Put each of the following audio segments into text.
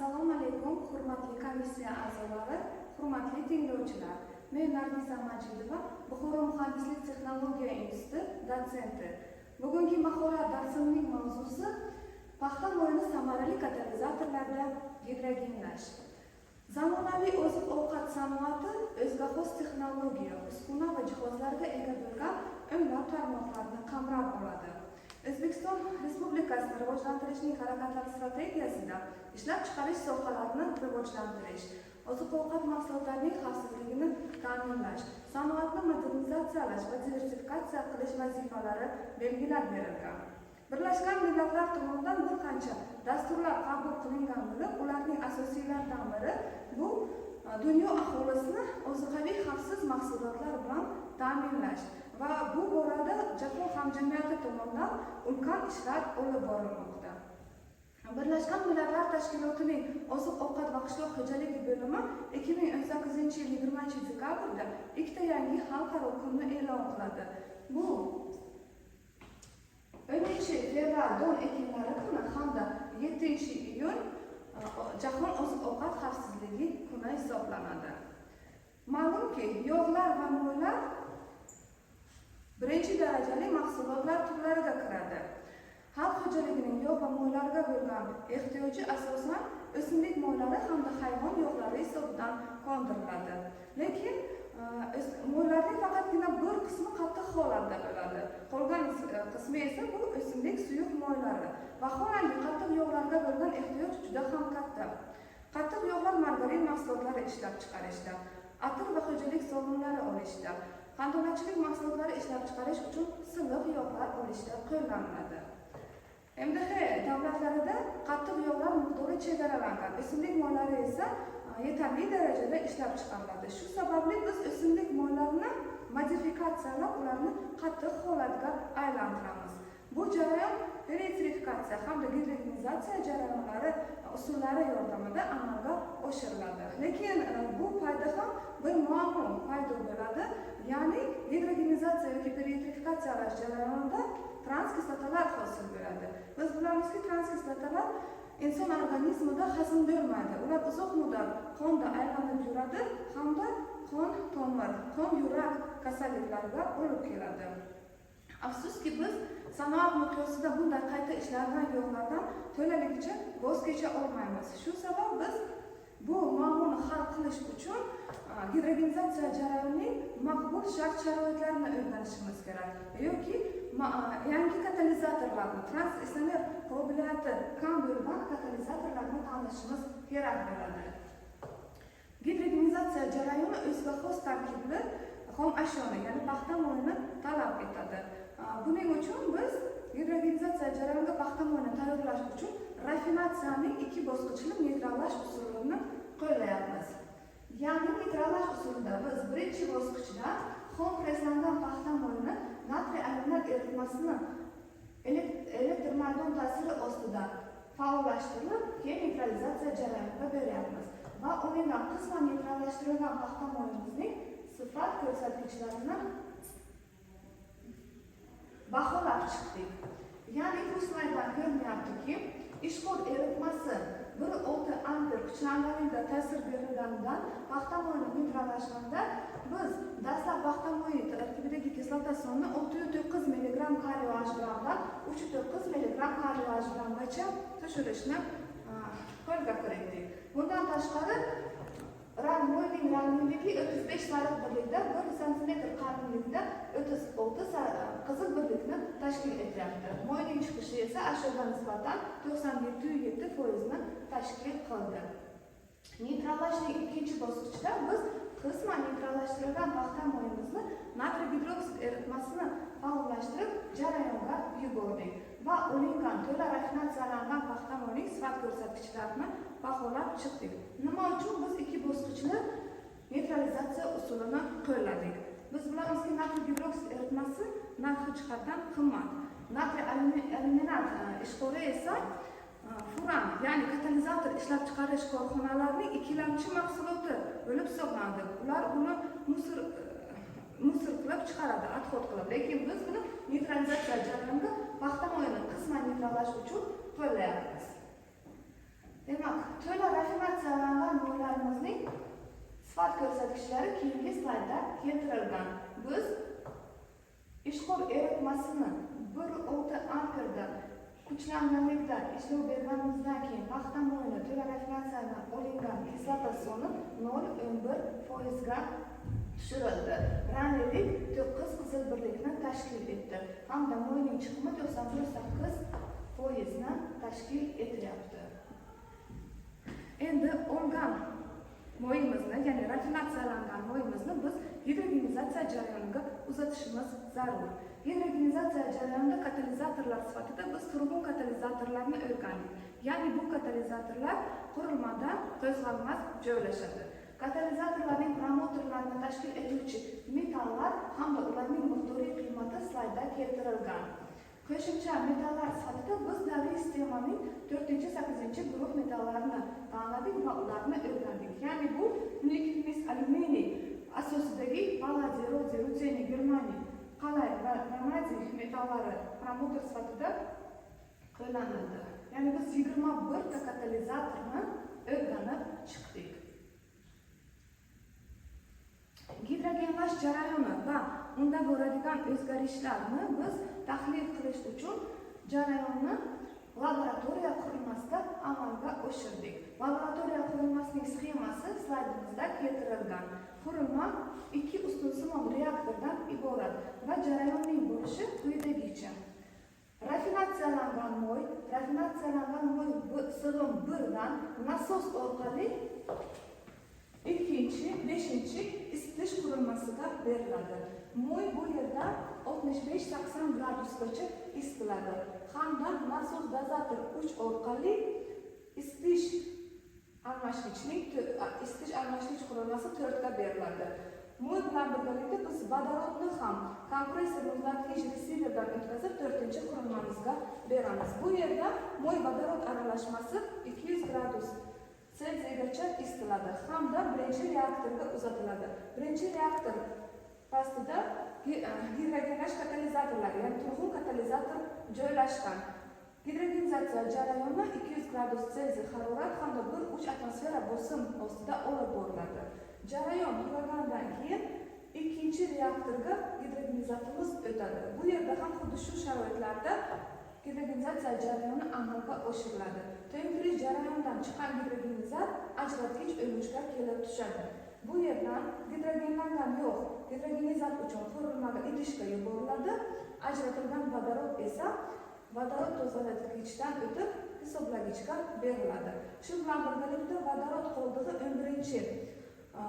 Assalomu alaykum, hurmatli komissiya a'zolari, hurmatli tinglovchilar. Men Nargiza Majidova, Buxoro muhandislik texnologiya instituti dotsenti. Bugungi mahorat darsimning mavzusi paxta mo'yni samarali katalizatorlarda gidrogenlash. Zamonaviy oziq-ovqat sanoati o'ziga xos texnologiya, uskuna va jihozlarga ega bo'lgan o'nlab tarmoqlarni qamrab oladi. O'zbekiston Respublikasini rivojlantirishning harakatlari strategiyasida ishlab chiqarish sohalarini rivojlantirish, oziq-ovqat mahsulotlarining xavfsizligini ta'minlash, sanoatni modernizatsiyalash va diversifikatsiya qilish vazifalari belgilab berilgan. Birlashgan Millatlar tomonidan bir qancha dasturlar qabul qilingan bo'lib, ularning asosiylaridan biri bu dunyo aholisini ozuqaviy xavfsiz mahsulotlar bilan ta'minlash va bu borada jahon hamjamiyati tomonidan ulkan ishlar olib borilmoqda. Birlashgan Millatlar Tashkilotining oziq-ovqat va qishloq xo'jaligi bo'limi 2018-yil 20-dekabrda ikkita yangi xalqaro kunni e'lon qiladi. Bu 10-fevral don ekinlari kuni hamda 7-iyun Jahon oziq-ovqat xavfsizligi kuni hisoblanadi. Ma'lumki, yog'lar va mo'ylar birinchi darajali mahsulotlar turlariga kiradi. Xalq xo'jaligining yog' va mo'ylariga bo'lgan ehtiyoji asosan o'simlik mo'ylari hamda hayvon yog'lari hisobidan qondiriladi. Lekin mo'ylarning faqatgina bir qismi qattiq holatda bo'ladi. Qolgan qismi esa bu o'simlik suyuq mo'ylari. Vaholanki qattiq yog'larga bo'lgan ehtiyoj juda ham katta. Qattiq yog'lar margarin mahsulotlari ishlab chiqarishda, atir va xo'jalik sovunlari olishda, qandolatchilik mahsulotlari ishlab chiqarish uchun silliq yog'lar olishda qo'llaniladi. MDH davlatlarida qattiq yog'lar miqdori chegaralangan, o'simlik mo'ylari esa yetarli darajada ishlab chiqariladi. Shu sababli biz o'simlik mo'ylarini modifikatsiyalab, ularni qattiq holatga aylantiramiz. Bu jarayon peritrifikatsiya hamda gidrogenizatsiya jarayonlari usullari yordamida amalga oshiriladi. Lekin bu payda ham bir muammo paydo bo'ladi. Ya'ni gidrogenizatsiya yoki peritrifikatsiyalash jarayonida transkislotalar hosil bo'ladi. Biz bilamizki, transkislotalar inson organizmida hazm bo'lmaydi. Ular uzoq muddat qonda aylanib yuradi hamda qon tomir, qon yurak kasalliklariga olib keladi. Afsuski, biz sanoat miqyosida bunday qayta ishlangan yog'lardan to'laligicha voz kecha olmaymiz. Shu sabab biz bu muammoni hal qilish uchun gidrogenizatsiya jarayonining maqbul shart-sharoitlarini o'rganishimiz kerak yoki yangi katalizatorlarni, transesoner qobiliyati kam bo'lgan katalizatorlarni tanlashimiz kerak bo'ladi. Gidrogenizatsiya jarayoni o'ziga xos tarkibli xom ashyoni, ya'ni paxta mo'yni talab etadi. Buning uchun biz gidrogenizatsiya jarayoniga paxta mo'yni tayyorlash uchun raffinatsiyaning ikki bosqichli neytrallash usulini qo'llayapmiz. Ya'ni neytrallash usulida biz birinchi bosqichda xom preslangan paxta mo'yni natriy aluminat eritmasini elektr maydon ta'siri ostida faollashtirib, keyin neytralizatsiya jarayoniga beryapmiz va uning qisman neytrallashtirilgan paxta mo'ynimizning sifat ko'rsatkichlarini baholab chiqdik. Ya'ni bu slayddan ko'rinyaptiki, ishqor eritmasi 1.6 amper kuchlanganida ta'sir berilganidan paxta mo'yni neytrallashganda biz dastlab paxta mo'yni tarkibidagi kislota sonini 6.9 mg KaH dan 3.9 mg KaH gacha tushirishni qo'lga kiritdik. Bundan tashqari mo'yning rangliligi 35 sariq birlikda 1 cm qalinlikda 36 qizil birlikni tashkil etyapti. Mo'yning chiqishi esa ashoga nisbatan 97.7% ni tashkil qildi. Neytrallashning ikkinchi bosqichida biz qisman neytrallashtirilgan paxta mo'ynimizni natriy gidroksid eritmasini faollashtirib jarayonga yubordik va olingan to'la raffinatsiyalangan paxta mo'yning sifat ko'rsatkichlarini baholab chiqdik. Nima uchun biz ikki bosqichli neytralizatsiya usulini qo'lladik? Biz bilamizki, natriy gidroksid eritmasi narxi jihatdan qimmat. Natriy aluminat ishqori esa furan, ya'ni katalizator ishlab chiqarish korxonalarining ikkilamchi mahsuloti bo'lib hisoblanadi. Ular buni musor qilib chiqaradi, odxod qilib. Lekin biz buni neytralizatsiya jarayonida paxta mo'yini qisman neytrallash uchun qo'llayapmiz. Demak, to'la mollarimizning sifat ko'rsatkichlari keyingi slaydda keltirilgan. Biz ishqor eritmasini 1.6 amperda kuchlanganlikda ishlov berganimizdan keyin paxta mo'yni to'la raffinatsiyadan olingan kislota soni 0.11% ga tushirildi. Ranglilik 9 qizil birlikni tashkil etdi hamda mo'yning chiqimi 98% ni tashkil etyapti. Endi olgan mo'yimizni, ya'ni raffinatsiyalangan mo'yimizni biz gidrogenizatsiya jarayoniga uzatishimiz zarur. Gidrogenizatsiya jarayonida katalizatorlar sifatida biz turg'un katalizatorlarni o'rgandik. Ya'ni bu katalizatorlar qurilmada qo'zg'almas joylashadi. Katalizatorlarning promotorlarini tashkil etuvchi metallar hamda ularning miqdoriy qiymati slaydda keltirilgan. Qo'shimcha metallar sifatida biz davriy sistemaning 4-8 guruh metallarini tanladik va ularni o'rgandik. Ya'ni bu nikel, mis, alyuminiy asosidagi palladiy, rodiy, rutseniy, germaniy, qalay va vanadiy metallari promotor sifatida qo'llanildi. Ya'ni biz 21 ta katalizatorni o'rganib chiqdik. Gidrogenlash jarayoni va unda bo'ladigan o'zgarishlarni biz tahlil qilish uchun jarayonni laboratoriya qurilmasida amalga oshirdik. Laboratoriya qurilmasining sxemasi slaydimizda keltirilgan. Qurilma 2 reaktordan iborat va jarayonning bo'lishi quyidagicha. Raffinatsiyalangan mo'y sig'im 1 dan nasos orqali 2-5 isitish qurilmasiga beriladi. Mo'y bu yerda 65-80 gradusgacha isitiladi hamda nasos dozator 3 orqali isitish almashgich qurilmasi 4 ga beriladi. Mo'y bilan birgalikda biz vodorodni ham kompressor muzlatgich resiverdan o'tkazib 4-qurilmamizga beramiz. Bu yerda mo'y vodorod aralashmasi 200 gradus Selsigacha isitiladi hamda birinchi reaktorga uzatiladi. Birinchi reaktor pastida gidrogenlash katalizatorlari, ya'ni turg'un katalizator joylashgan. Gidrogenizatsiya jarayoni 200 gradus Selsiy harorat hamda 1-3 atmosfera bosim ostida olib boriladi. Jarayon tugagandan keyin ikkinchi reaktorga gidrogenizatorimiz o'tadi. Bu yerda ham xuddi shu sharoitlarda gidrogenizatsiya jarayoni amalga oshiriladi. To'yintirish jarayonidan chiqqan gidrogenizat ajratgich o'ng'uchga kelib tushadi. Bu yerdan gidrogenlangan yog' gidrogenizat uchun qurilmaga idishga yuboriladi. Ajratilgan vodorod esa vodorod tozalagichdan o'tib hisoblagichga beriladi. Shu bilan birgalikda vodorod qoldig'i 11-chi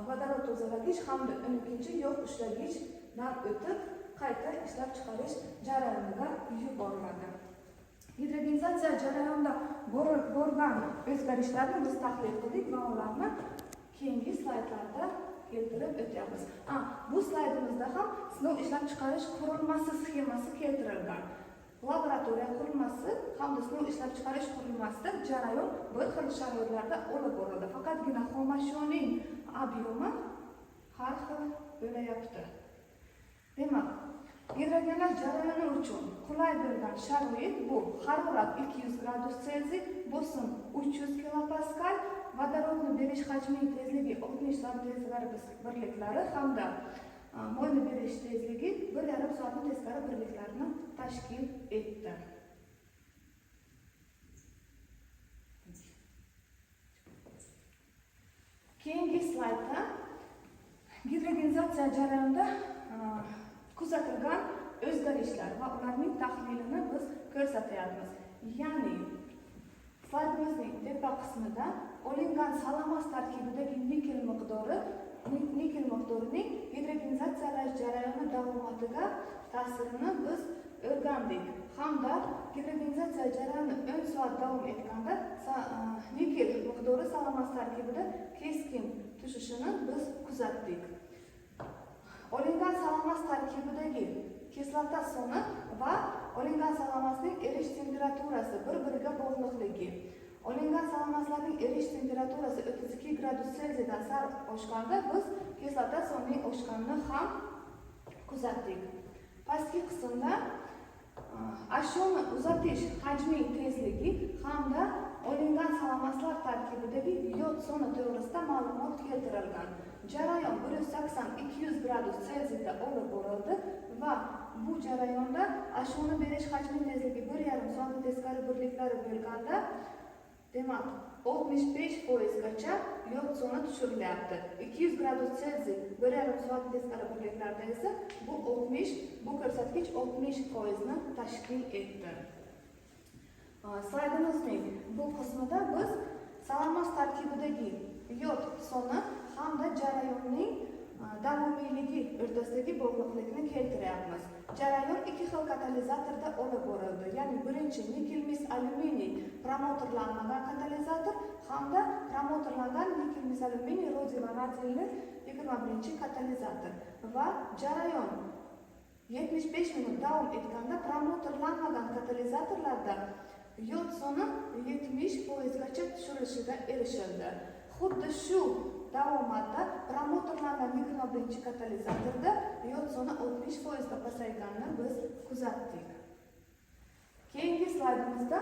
vodorod tozalagich hamda 12-chi yog' ushlagichdan o'tib qayta ishlab chiqarish jarayoniga yuboriladi. Gidrogenizatsiya jarayonida bo'lgan o'zgarishlarni biz tahlil qildik va ularni keyingi slaydlarda keltirib o'tyapmiz. Bu slaydimizda ham sinov ishlab chiqarish qurilmasi sxemasi keltirilgan. Laboratoriya qurilmasi hamda sinov ishlab chiqarish qurilmasida jarayon bir xil sharoitlarda olib boriladi. Faqatgina xomashyoning ob'yomi har xil bo'layapti. Demak, gidrogenlash jarayoni uchun qulay bo'lgan sharoit bu harorat 200 gradus Selsiy, bosim 300 kilopascal, vodorodni berish hajmining tezligi 60 santimetr birliklari hamda mo'yni berish tezligi 1,5 soatni teskari birliklarini tashkil etdi. Keyingi slaydda gidrogenizatsiya jarayonida kuzatilgan o'zgarishlar va ularning tahlilini biz ko'rsatyapmiz. Ya'ni slaydimizning tepa qismida olingan salamas tarkibidagi nikel miqdorining gidrogenizatsiyalash jarayoni davomiga ta'sirini biz o'rgandik. Hamda gidrogenizatsiya jarayoni 10 soat davom etganda nikel miqdori salamas tarkibida keskin tushishini biz kuzatdik. Olingan salamas tarkibidagi kislota soni va olingan salamasning erish temperaturasi bir-biriga bog'liqligi. Olingan salamaslarning erish temperaturasi 32 gradus Selsiyadan sal oshganda biz kislota sonining oshganini ham kuzatdik. Pastki qismda ashyoni uzatish hajmining tezligi hamda olingan salamaslar tarkibidagi yod soni to'g'risida ma'lumot keltirilgan. Jarayon 180-200 gradus Selsiyda olib borildi va bu jarayonda ashuni berish hajmi tezligi 1,5 soat teskari birliklari bo'lganda, demak 65%gacha yod soni tushirilyapti. 200 gradus Selsiy 1,5 soat teskari birliklarda esa bu ko'rsatkich 60% ni tashkil etdi. Slaydimizning bu qismida biz salamos tarkibidagi yod soni hamda jarayonning davomiyligi o'rtasidagi bog'liqlikni keltiryapmiz. Jarayon ikki xil katalizatorda olib borildi. Ya'ni birinchi nikel mis alyuminiy promotorlanmagan katalizator hamda promotorlangan nikel mis alyuminiy rodiy vanadiyli 21-katalizator va jarayon 75 minut davom etganda promotorlanmagan katalizatorlarda yod soni 70%gacha tushirilishiga erishildi. Xuddi shu davomatda promotorlangan 21-katalizatorda yod soni 60% ga pasayganini biz kuzatdik. Keyingi slaydimizda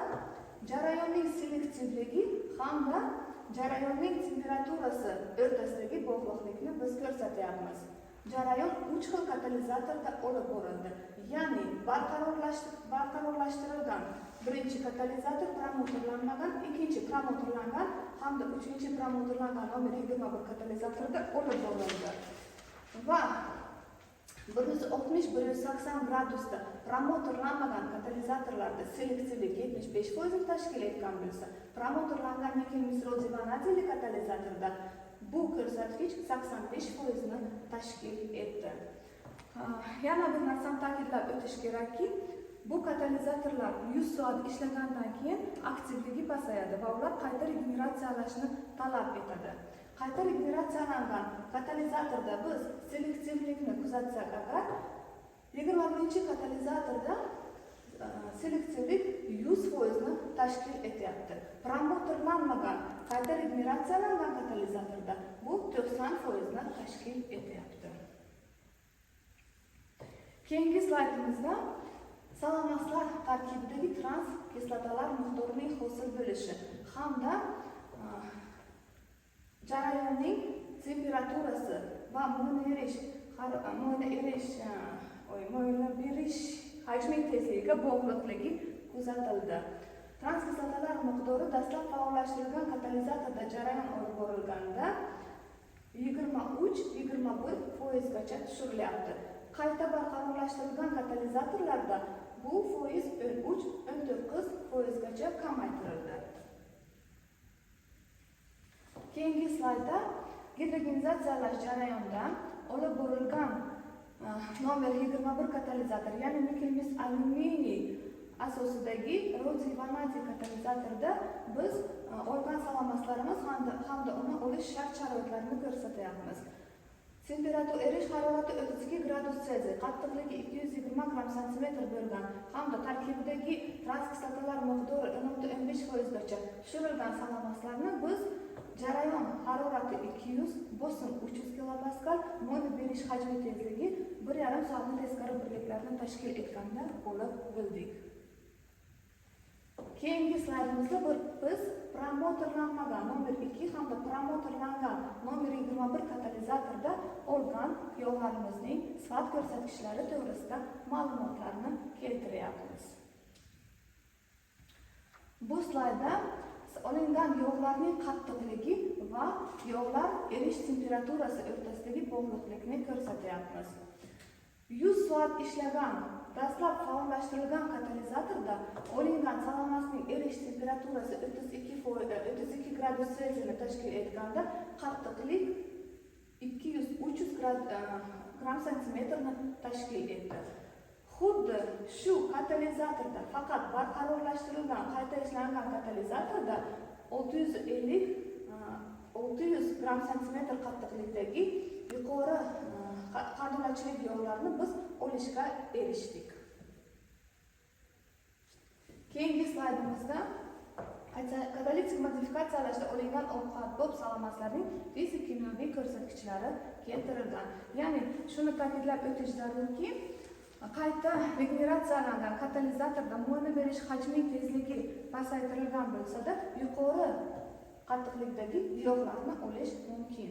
jarayonning selektivligi hamda jarayonning temperaturasi o'rtasidagi bog'liqlikni biz ko'rsatyapmiz. Jarayon 3 xil katalizatorda olib borildi. Ya'ni barqarorlashtirilgan birinchi katalizator promotorlanmagan, ikkinchi promotorlangan hamda uchinchi promotorlangan nomer 21 katalizatorda olib borildi. Va 160-180 gradusda promotorlanmagan katalizatorlarda selektivlik 75% tashkil etgan bo'lsa, promotorlangan nikel mis rodiy vanadiyli katalizatorda bu ko'rsatkich 85% ni tashkil etdi. Yana bir narsani ta'kidlab o'tish kerakki, bu katalizatorlar 100 soat ishlagandan keyin aktivligi pasayadi va ular qayta regeneratsiyalashni talab etadi. Qayta regeneratsiyalangan katalizatorda biz selektivlikni kuzatsak agar, 21-katalizatorda selektivlik 100% ni tashkil etyapti. Promotorlanmagan qayta regeneratsiyalangan katalizatorda bu 90% ni tashkil etyapti. Keyingi slaydimizda salamaslar tarkibidagi trans kislotalar miqdorining hosil bo'lishi hamda jarayonning temperaturasi va mo'yna berish hajmi tezligiga bog'liqligi kuzatildi. Transkislotalar miqdori dastlab faollashtirilgan katalizatorda jarayon olib borilganda 23-21% gacha tushirilyapti. Qayta barqarorlashtirilgan katalizatorlarda bu foiz 13-19% gacha kamaytirildi. Keyingi slaydda gidrogenizatsiyalash jarayonida olib borilgan nomer 21 katalizator, ya'ni nikel mis alyuminiy asosidagi rodiy vanadiy katalizatorda biz olgan salomatlarimiz hamda uni olish shart-sharoitlarini ko'rsatyapmiz. Temperatura erish harorati 32 gradus Selsiy, qattiqligi 220 gram santimetr bo'lgan hamda tarkibidagi transkislotalar miqdori 10-15% gacha tushirilgan salomatlarni biz jarayon harorati 200, bosim 300 kilopascal, mo'yna berish hajmi tezligi 1,5 soatni teskari birliklarni tashkil etganda olib bildik. Keyingi slaydimizda biz promotorlanmagan nomer 2 hamda promotorlangan nomer 21 katalizatorda olgan yog'larimizning sifat ko'rsatkichlari to'g'risida ma'lumotlarni keltiryapmiz. Bu slaydda olingan yog'larning qattiqligi va yog'lar erish temperaturasi o'rtasidagi bog'liqlikni ko'rsatyapmiz. 100 soat ishlagan, dastlab faollashtirilgan katalizatorda olingan salomatning erish temperaturasi 32 gradus Selsiy tashkil etganda qattiqlik 200-300 gram santimetrni tashkil etdi. Xuddi shu katalizatorda, faqat barqarorlashtirilgan, qayta ishlangan katalizatorda 650-600 gram santimetr qattiqlikdagi yuqori qandolatchilik yog'larni biz olishga erishdik. Keyingi slaydimizda katalitik modifikatsiyalashda olingan ovqatbop salomatlarning fizik-kimyoviy ko'rsatkichlari keltirilgan. Ya'ni shuni ta'kidlab o'tish zarurki, qayta regeneratsiyalangan katalizatorda mo'yna berish hajmining tezligi pasaytirilgan bo'lsa-da, yuqori qattiqlikdagi yog'larni olish mumkin.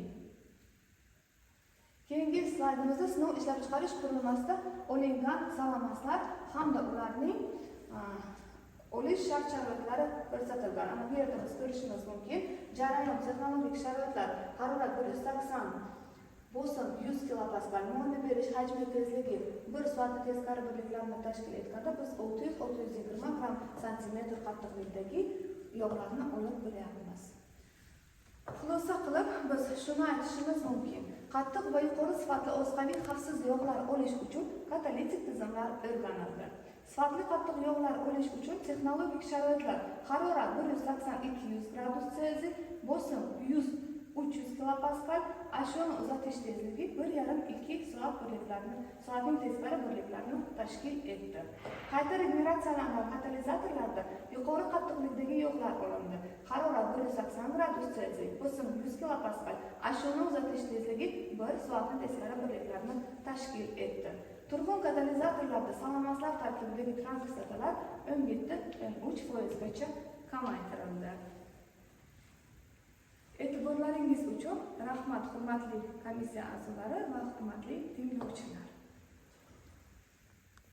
Keyingi slaydimizda sinov ishlab chiqarish qurilmasida olingan salomatlar hamda ularning olish shart-sharoitlari ko'rsatilgan. Ana bu yerda biz ko'rishimiz mumkin. Jarayon, texnologik sharoitlar, harorat 180, bosim 100 kilopascal, mo'lni berish hajmi tezligi 1 soatda teskari birliklarni tashkil etganda biz 600-620 gram santimetr qattiqlikdagi yog'larni olib bo'lyapmiz. Xulosa qilib biz shuni aytishimiz mumkin. Qattiq va yuqori sifatli ozuqaviy xavfsiz yog'lar olish uchun katalitik tizimlar o'rganildi. Sifatli qattiq yog'lar olish uchun texnologik sharoitlar: harorat 180-200 gradus Selsiy, bosim 100-300 kilopascal, ashyon uzatish tezligi 1,5-2 soat birliklarini, soatning teskari birliklarini tashkil etdi. Qayta regeneratsiyalangan katalizatorlarda yuqori qattiqlikdagi yog'lar olindi. Harorat 180 gradus Selsiy, bosim 100 kilopascal, ashyonni uzatish tezligi 1 soatning teskari birliklarini tashkil etdi. Turg'un katalizatorlarda salomatlar tarkibidagi tranzistorlar 17-3% gacha kamaytirildi. E'tiborlaringiz uchun rahmat, hurmatli komissiya a'zolari va hurmatli tinglovchilar.